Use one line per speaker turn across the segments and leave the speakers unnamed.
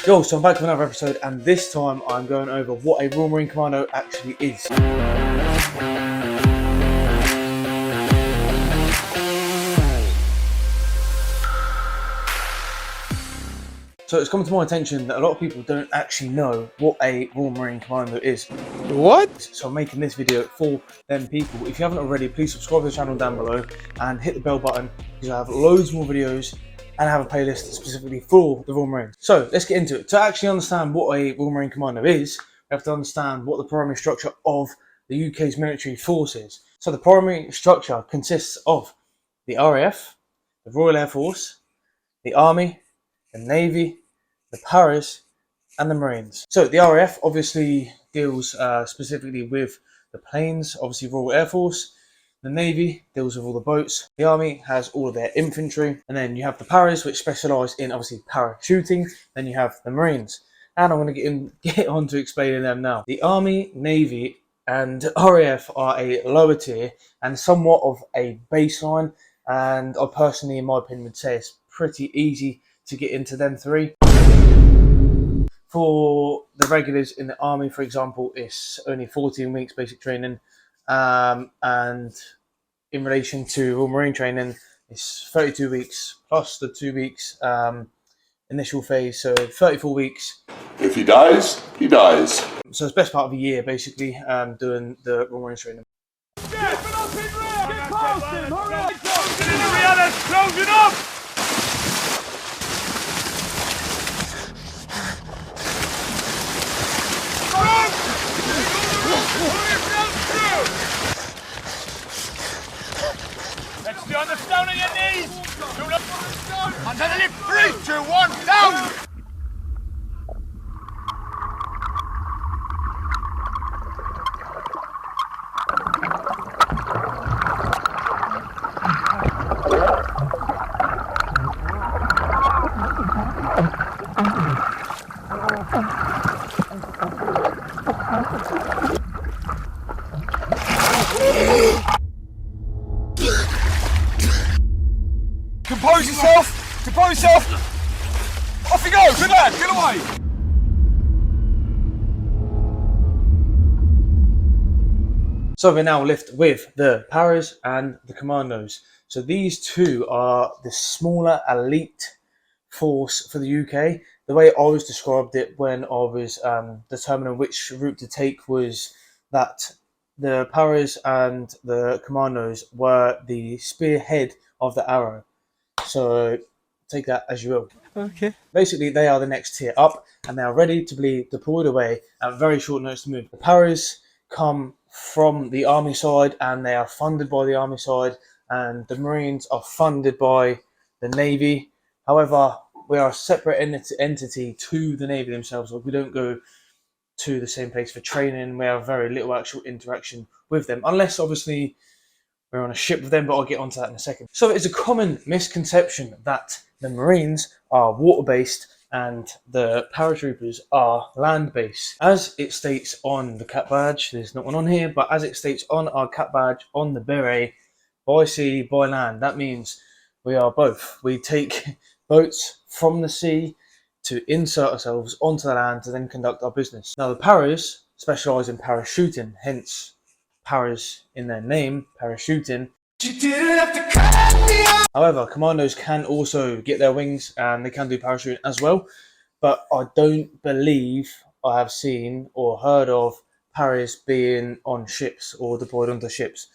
Yo, so I'm back with another episode, and this time I'm going over what a Royal Marine Commando actually is. So it's come to my attention that a lot of people don't actually know what a Royal Marine Commando is.
What?
So I'm making this video for them people. If you haven't already, please subscribe to the channel down below and hit the bell button, because I have loads more videos and I have a playlist specifically for the Royal Marines. So let's get into it. To actually understand what a Royal Marine Commando is, we have to understand what the primary structure of the UK's military force is. So the primary structure consists of the RAF, the Royal Air Force, the Army, the Navy, the Paras, and the Marines. So the RAF obviously deals specifically with the planes, obviously Royal Air Force. The Navy deals with all the boats. The Army has all of their infantry. And then you have the Paras, which specialise in obviously parachuting. Then you have the Marines. And I'm going to get on to explaining them now. The Army, Navy, and RAF are a lower tier and somewhat of a baseline. And I personally, in my opinion, would say it's pretty easy to get into them three. For the regulars in the Army, for example, it's only 14 weeks basic training. And in relation to Royal Marine training, it's 32 weeks plus the 2 weeks initial phase, so 34 weeks.
If he dies, he dies.
So it's best part of a year, basically, doing the Royal Marine training.
Close it up! Next to you on the stone on your knees! Under the lift, 3, 2, 1, down! Compose yourself! Compose yourself! Off you go! Good lad! Get away!
So we now lift with the Paras and the Commandos. So these two are the smaller elite force for the UK. The way I always described it when I was determining which route to take was that the Paras and the Commandos were the spearhead of the arrow. So take that as you will.
Okay.
Basically, they are the next tier up, and they are ready to be deployed away at very short notice to move. The Paras come from the Army side, and they are funded by the Army side, and the Marines are funded by the Navy. However, we are a separate entity to the Navy themselves. We don't go to the same place for training. We have very little actual interaction with them, unless obviously we're on a ship with them, but I'll get onto that in a second. So it's a common misconception that the Marines are water-based and the paratroopers are land-based. As it states on the cap badge, there's not one on here, but as it states on our cap badge on the beret, by sea, by land, that means we are both. We take boats from the sea to insert ourselves onto the land to then conduct our business. Now the Paras specialise in parachuting, hence Paras in their name, parachuting. However, Commandos can also get their wings and they can do parachuting as well, but I don't believe I have seen or heard of Paras being on ships or deployed onto ships.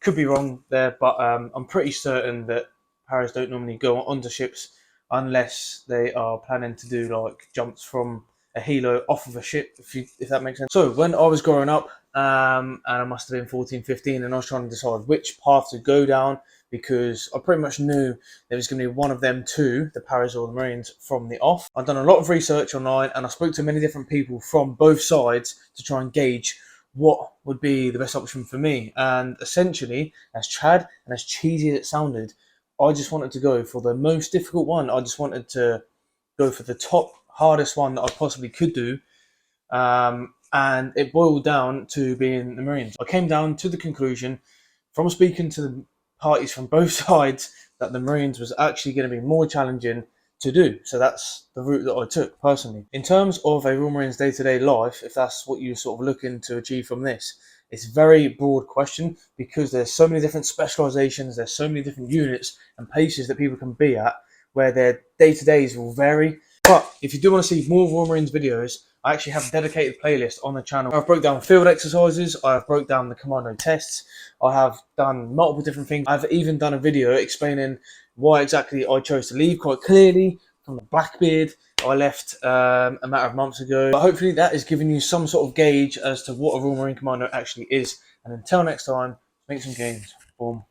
Could be wrong there, but I'm pretty certain that Paras don't normally go onto ships unless they are planning to do like jumps from a helo off of a ship, if that makes sense. So when I was growing up, and I must have been 14, 15, and I was trying to decide which path to go down, because I pretty much knew there was going to be one of them two, the Paras or the Marines, from the off. I've done a lot of research online, and I spoke to many different people from both sides to try and gauge what would be the best option for me. And essentially, as Chad and as cheesy as it sounded, I just wanted to go for the most difficult one. I just wanted to go for the top hardest one that I possibly could do, and it boiled down to being the Marines. I came down to the conclusion from speaking to the parties from both sides that the Marines was actually going to be more challenging to do. So that's the route that I took personally. In terms of a Royal Marines day-to-day life, if that's what you're sort of looking to achieve from this, it's a very broad question because there's so many different specializations, there's so many different units and places that people can be at where their day-to-days will vary. But if you do want to see more Royal Marines videos, I actually have a dedicated playlist on the channel. I've broke down field exercises, I've broke down the commando tests, I have done multiple different things. I've even done a video explaining why exactly I chose to leave quite clearly from the Blackbeard I left a matter of months ago. But hopefully that is giving you some sort of gauge as to what a Royal Marine Commando actually is. And until next time, make some gains. Boom.